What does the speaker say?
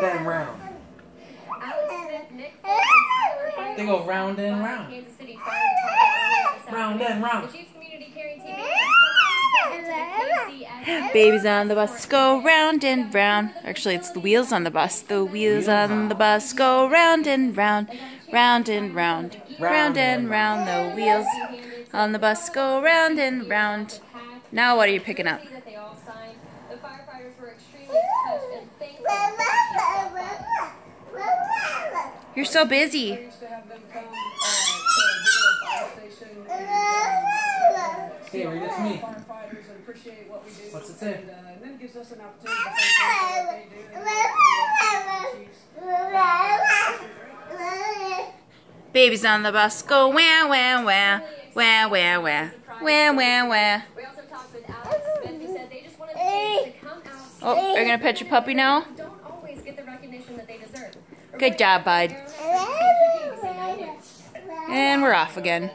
round and round. They go round and round. Round and round. Babies on the bus go round and round. Actually, it's the wheels on the bus. The wheels on the bus go round and round. Round and round. Round and round. The wheels on the bus go round and round. Now what are you picking up? You're so busy. Hey, read it to me. What's it say? Babies on the bus go wah wah wah wah wah wah wah wah wah. Oh, are you gonna pet your puppy now? Good job, bud. And we're off again.